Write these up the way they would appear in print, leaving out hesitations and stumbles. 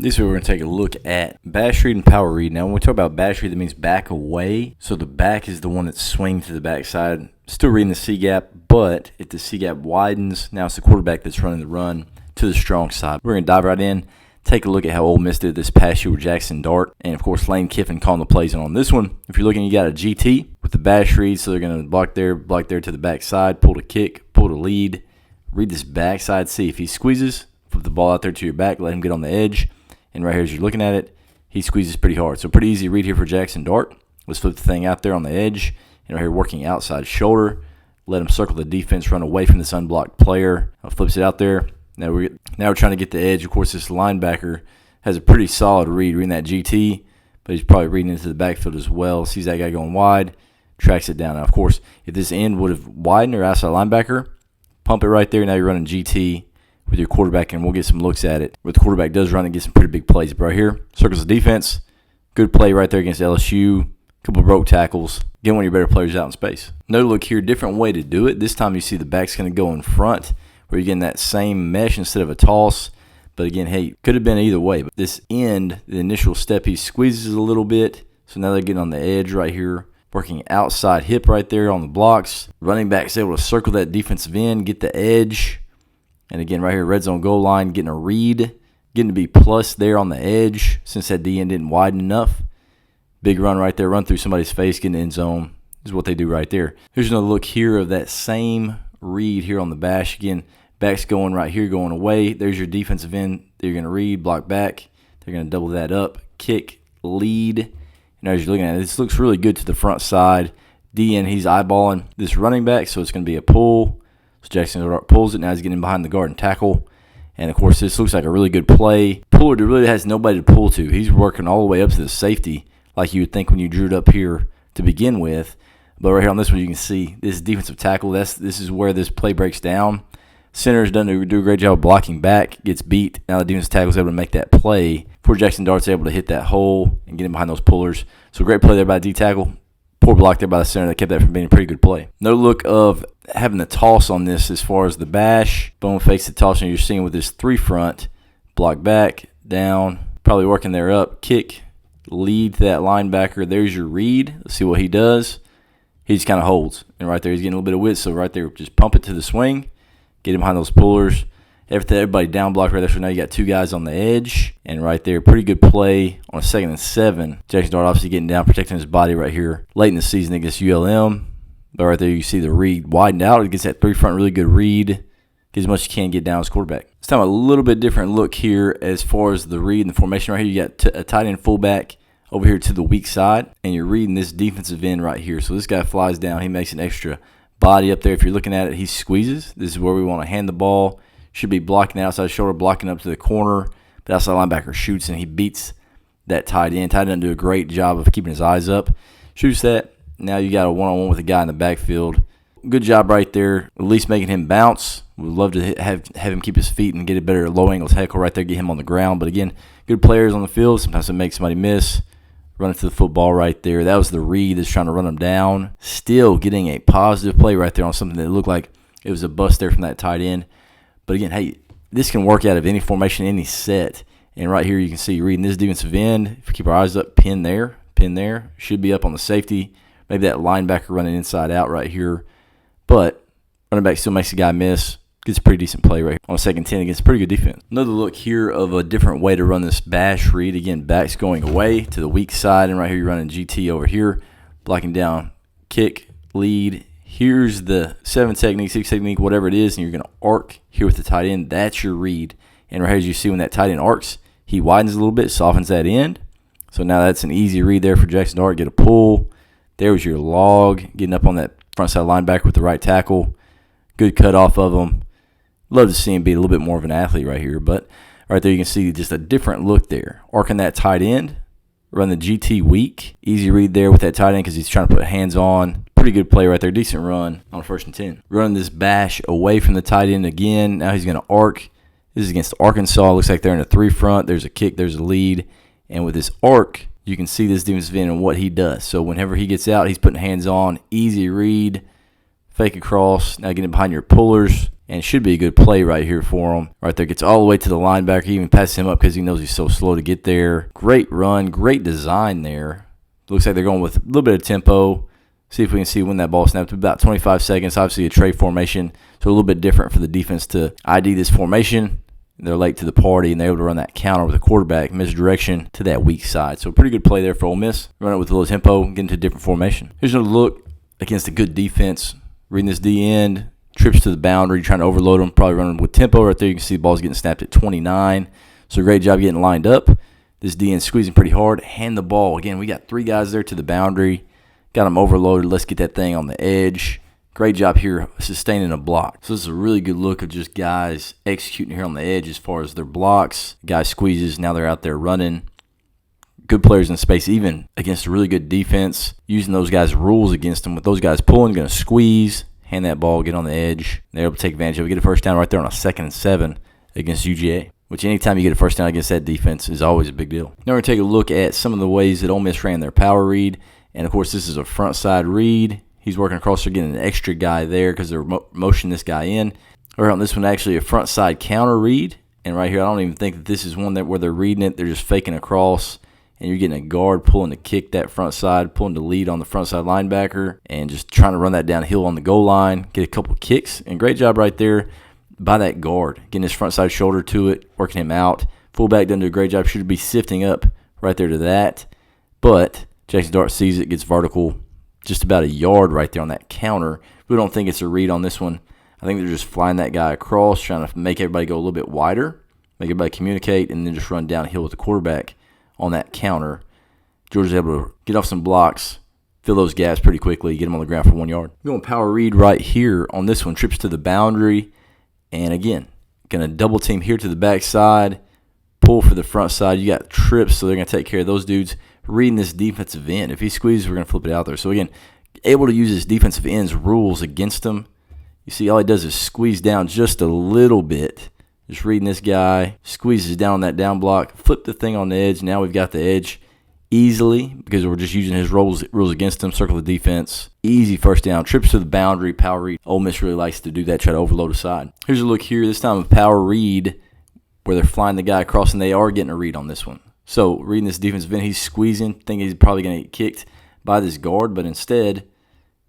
This is where we're going to take a look at bash read and power read. Now, when we talk about bash read, that means back away. So the back is the one that's swinging to the backside. Still reading the C gap, but if the C gap widens, now it's the quarterback that's running the run to the strong side. We're going to dive right in, take a look at how Ole Miss did this past year with Jackson Dart. And, of course, Lane Kiffin calling the plays on this one. If you're looking, you got a GT with the bash read, so they're going to block there to the backside, pull the kick, pull the lead, read this backside, see if he squeezes, flip the ball out there to your back, let him get on the edge. And right here, as you're looking at it, he squeezes pretty hard. So pretty easy read here for Jackson Dart. Let's flip the thing out there on the edge. And right here, working outside shoulder. Let him circle the defense, run away from this unblocked player. Flips it out there. Now we're trying to get the edge. Of course, this linebacker has a pretty solid reading that GT, but he's probably reading into the backfield as well. Sees that guy going wide, tracks it down. Now, of course, if this end would have widened or outside linebacker, pump it right there. Now you're running GT with your quarterback, and we'll get some looks at it. Where the quarterback does run and get some pretty big plays. But right here, circles the defense. Good play right there against LSU. Couple broke tackles. Get one of your better players out in space. Another look here, different way to do it. This time you see the back's going to go in front, where you're getting that same mesh instead of a toss. But again, hey, could have been either way. But this end, the initial step, he squeezes a little bit. So now they're getting on the edge right here. Working outside hip right there on the blocks. Running back's able to circle that defensive end, get the edge. And again, right here, red zone goal line, getting a read, getting to be plus there on the edge since that D end didn't widen enough. Big run right there, run through somebody's face, get in the end zone. This is what they do right there. Here's another look here of that same read here on the bash. Again, back's going right here, going away. There's your defensive end. They're going to read, block back. They're going to double that up, kick, lead. And as you're looking at it, this looks really good to the front side. D end, he's eyeballing this running back, so it's going to be a pull. So Jackson pulls it. Now he's getting behind the guard and tackle. And, of course, this looks like a really good play. Puller really has nobody to pull to. He's working all the way up to the safety like you would think when you drew it up here to begin with. But right here on this one, you can see this defensive tackle. This is where this play breaks down. Center's do a great job of blocking back, gets beat. Now the defensive tackle is able to make that play before Jackson Dart's able to hit that hole and get him behind those pullers. So great play there by the D-tackle. Poor block there by the center that kept that from being a pretty good play. No look of having the toss on this as far as the bash. Bone fakes the toss, and you're seeing with this 3 front. Block back, down, probably working there up. Kick, lead to that linebacker. There's your read. Let's see what he does. He just kind of holds. And right there, he's getting a little bit of width. So right there, just pump it to the swing. Get him behind those pullers. Everybody down blocked right there. So now you got 2 guys on the edge. And right there, pretty good play on a 2nd and 7. Jackson Dart obviously getting down, protecting his body right here late in the season against ULM. But right there, you see the read widened out. It gets that 3 front, really good read. Get as much as you can get down as quarterback. This time a little bit different look here as far as the read and the formation right here. You got a tight end fullback over here to the weak side. And you're reading this defensive end right here. So this guy flies down. He makes an extra body up there. If you're looking at it, he squeezes. This is where we want to hand the ball. Should be blocking the outside shoulder, blocking up to the corner. But outside linebacker shoots, and he beats that tight end. Tight end do a great job of keeping his eyes up. Shoots that. Now you got a one-on-one with a guy in the backfield. Good job right there, at least making him bounce. We'd love to have him keep his feet and get a better low-angle tackle right there, get him on the ground. But, again, good players on the field. Sometimes it makes somebody miss. Running to the football right there. That was the read that's trying to run him down. Still getting a positive play right there on something that looked like it was a bust there from that tight end. But again, hey, this can work out of any formation, any set. And right here you can see reading this defensive end. If we keep our eyes up, pin there. Should be up on the safety. Maybe that linebacker running inside out right here. But running back still makes the guy miss. Gets a pretty decent play right here on a 2nd and 10 against a pretty good defense. Another look here of a different way to run this bash read. Again, back's going away to the weak side. And right here you're running GT over here. Blocking down, kick, lead. Here's the 7 technique, 6 technique, whatever it is. And you're going to arc here with the tight end. That's your read. And right here as you see when that tight end arcs, he widens a little bit, softens that end. So now that's an easy read there for Jackson Dart. Get a pull. There was your log. Getting up on that front side linebacker with the right tackle. Good cut off of him. Love to see him be a little bit more of an athlete right here. But right there you can see just a different look there. Arcing that tight end. Run the GT weak. Easy read there with that tight end because he's trying to put hands on. Pretty good play right there. Decent run on 1st and 10. Running this bash away from the tight end again. Now he's going to arc. This is against Arkansas. Looks like they're in a 3 front. There's a kick. There's a lead. And with this arc, you can see this defensive end and what he does. So whenever he gets out, he's putting hands on. Easy read. Fake across. Now getting behind your pullers. and should be a good play right here for him. Right there, gets all the way to the linebacker. He even passes him up because he knows he's so slow to get there. Great run, great design there. Looks like they're going with a little bit of tempo. See if we can see when that ball snapped. About 25 seconds. Obviously a trade formation, so a little bit different for the defense to ID this formation. They're late to the party, and they're able to run that counter with the quarterback misdirection to that weak side. So pretty good play there for Ole Miss. Run it with a little tempo, get into a different formation. Here's another look against a good defense. Reading this D end, trips to the boundary, trying to overload them, probably running with tempo right there. You can see the ball's getting snapped at 29. So great job getting lined up. This D end squeezing pretty hard. Hand the ball. Again, we got 3 guys there to the boundary. Got them overloaded. Let's get that thing on the edge. Great job here sustaining a block. So this is a really good look of just guys executing here on the edge as far as their blocks. Guy squeezes. Now they're out there running. Good players in space, even against a really good defense. Using those guys' rules against them. With those guys pulling, going to squeeze, hand that ball, get on the edge. They're able to take advantage of it. Get a first down right there on a 2nd and 7 against UGA. Which anytime you get a first down against that defense is always a big deal. Now we're going to take a look at some of the ways that Ole Miss ran their power read. And, of course, this is a front side read. He's working across there, getting an extra guy there because they're motioning this guy in. Or on this one, actually a front side counter read. And right here, I don't even think that this is one where they're reading it. They're just faking across. And you're getting a guard pulling to kick that front side, pulling the lead on the front side linebacker, and just trying to run that downhill on the goal line, get a couple kicks. And great job right there by that guard, getting his front side shoulder to it, working him out. Fullback doesn't do a great job. Should be sifting up right there to that. But Jackson Dart sees it, gets vertical, just about a yard right there on that counter. We don't think it's a read on this one. I think they're just flying that guy across, trying to make everybody go a little bit wider, make everybody communicate, and then just run downhill with the quarterback on that counter. Georgia's able to get off some blocks, fill those gaps pretty quickly, get them on the ground for 1 yard. Going power read right here on this one, trips to the boundary, and again, going to double team here to the backside, pull for the front side. You got trips, so they're going to take care of those dudes. Reading this defensive end. If he squeezes, we're going to flip it out there. So again, able to use his defensive end's rules against him. You see, all he does is squeeze down just a little bit. Just reading this guy, squeezes down on that down block, flip the thing on the edge. Now we've got the edge easily because we're just using his rules against him. Circle the defense. Easy first down. Trips to the boundary. Power read. Ole Miss really likes to do that, try to overload a side. Here's a look here. This time of power read where they're flying the guy across, and they are getting a read on this one. So reading this defensive end, he's squeezing, thinking he's probably going to get kicked by this guard, but instead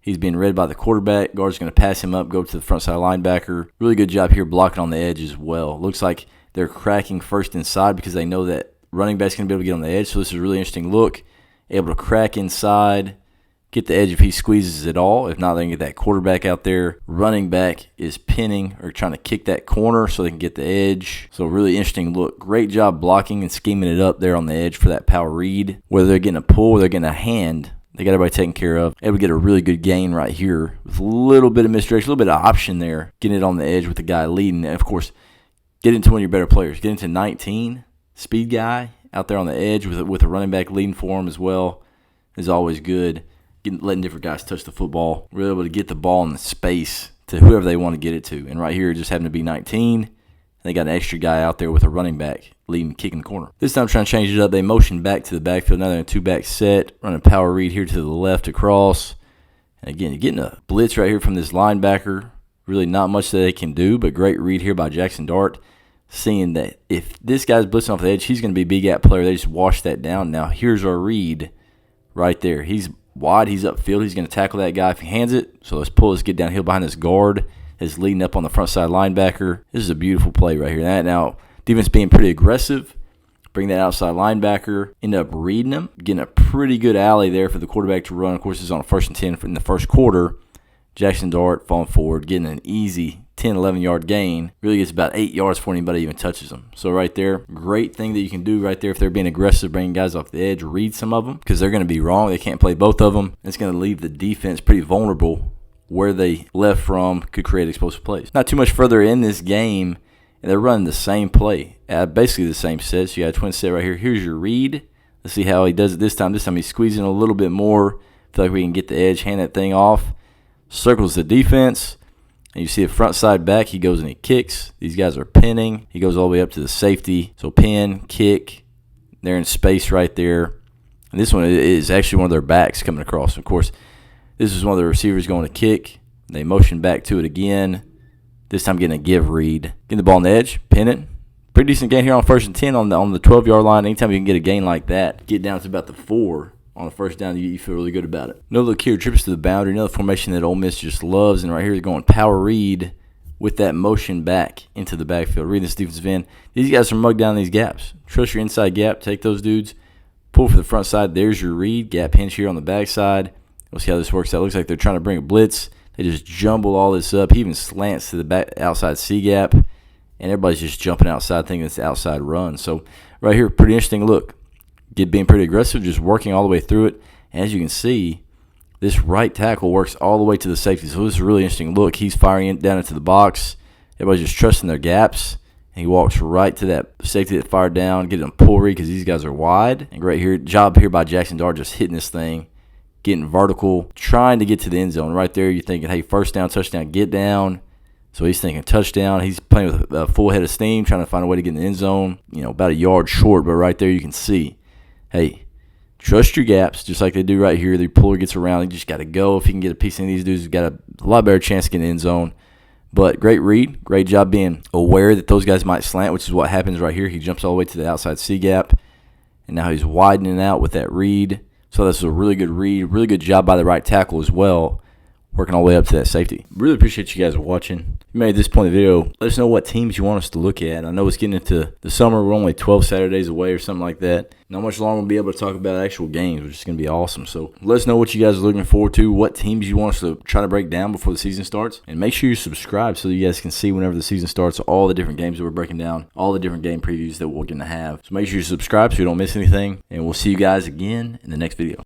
he's being read by the quarterback. Guard's going to pass him up, go to the front side linebacker. Really good job here blocking on the edge as well. Looks like they're cracking first inside because they know that running back's going to be able to get on the edge. So this is a really interesting look. Able to crack inside, get the edge if he squeezes at all. If not, they can get that quarterback out there. Running back is pinning or trying to kick that corner so they can get the edge. So really interesting look. Great job blocking and scheming it up there on the edge for that power read. Whether they're getting a pull or they're getting a hand, they got everybody taken care of. Able to get a really good gain right here with a little bit of misdirection, a little bit of option there. Getting it on the edge with the guy leading. And, of course, get into one of your better players. Get into 19, speed guy out there on the edge with a running back leading for him as well is always good. Letting different guys touch the football. Really able to get the ball in the space to whoever they want to get it to. And right here, it just happened to be 19. They got an extra guy out there with a running back leading, kicking the corner. This time trying to change it up. They motion back to the backfield. Now they're in a 2-back set. Running power read here to the left across. And again, you're getting a blitz right here from this linebacker. Really not much that they can do, but great read here by Jackson Dart. Seeing that if this guy's blitzing off the edge, he's going to be a big gap player. They just wash that down. Now here's our read right there. He's wide, he's upfield, he's going to tackle that guy if he hands it. So let's get downhill behind this guard that's leading up on the front side linebacker. This is a beautiful play right here. Now, defense being pretty aggressive, bring that outside linebacker, end up reading him, getting a pretty good alley there for the quarterback to run. Of course, it's on a 1st and 10 in the first quarter. Jackson Dart falling forward, getting an easy 10, 11-yard gain. Really gets about 8 yards before anybody even touches him. So right there, great thing that you can do right there if they're being aggressive, bringing guys off the edge, read some of them because they're going to be wrong. They can't play both of them. It's going to leave the defense pretty vulnerable where they left from, could create explosive plays. Not too much further in this game, and they're running the same play, basically the same set. So you got a twin set right here. Here's your read. Let's see how he does it this time. This time he's squeezing a little bit more. Feel like we can get the edge, hand that thing off. Circles the defense. And you see a front side back. He goes and he kicks. These guys are pinning. He goes all the way up to the safety. So pin, kick. They're in space right there. And this one is actually one of their backs coming across. Of course, this is one of the receivers going to kick. They motion back to it again. This time getting a give read. Getting the ball on the edge, pin it. Pretty decent gain here on 1st and 10 on the 12-yard line. Anytime you can get a gain like that, get down to about the 4 on the first down, you feel really good about it. No look here, trips to the boundary. Another formation that Ole Miss just loves. And right here, they're going power read with that motion back into the backfield. Reading this defensive end. These guys are mugged down these gaps. Trust your inside gap. Take those dudes. Pull for the front side. There's your read. Gap hinge here on the backside. We'll see how this works out. Looks like they're trying to bring a blitz. They just jumble all this up. He even slants to the back outside C gap. And everybody's just jumping outside thinking it's the outside run. So right here, pretty interesting look. Being pretty aggressive, just working all the way through it. And as you can see, this right tackle works all the way to the safety. So this is a really interesting look. He's firing down into the box. Everybody's just trusting their gaps. And he walks right to that safety that fired down, getting a pull read because these guys are wide. And great here, job here by Jackson Dart just hitting this thing, getting vertical, trying to get to the end zone. Right there, you're thinking, hey, first down, touchdown, get down. So he's thinking touchdown. He's playing with a full head of steam, trying to find a way to get in the end zone. About a yard short, but right there you can see, hey, trust your gaps, just like they do right here. The puller gets around. You just got to go. If you can get a piece of these dudes, you've got a lot better chance to get in the end zone. But great read. Great job being aware that those guys might slant, which is what happens right here. He jumps all the way to the outside C gap, and now he's widening out with that read. So that's a really good read. Really good job by the right tackle as well, working all the way up to that safety. Really appreciate you guys watching. If you made this point of the video, let us know what teams you want us to look at. I know it's getting into the summer. We're only 12 Saturdays away or something like that. Not much longer we'll be able to talk about actual games, which is going to be awesome. So let us know what you guys are looking forward to, what teams you want us to try to break down before the season starts. And make sure you subscribe so you guys can see whenever the season starts all the different games that we're breaking down, all the different game previews that we're going to have. So make sure you subscribe so you don't miss anything. And we'll see you guys again in the next video.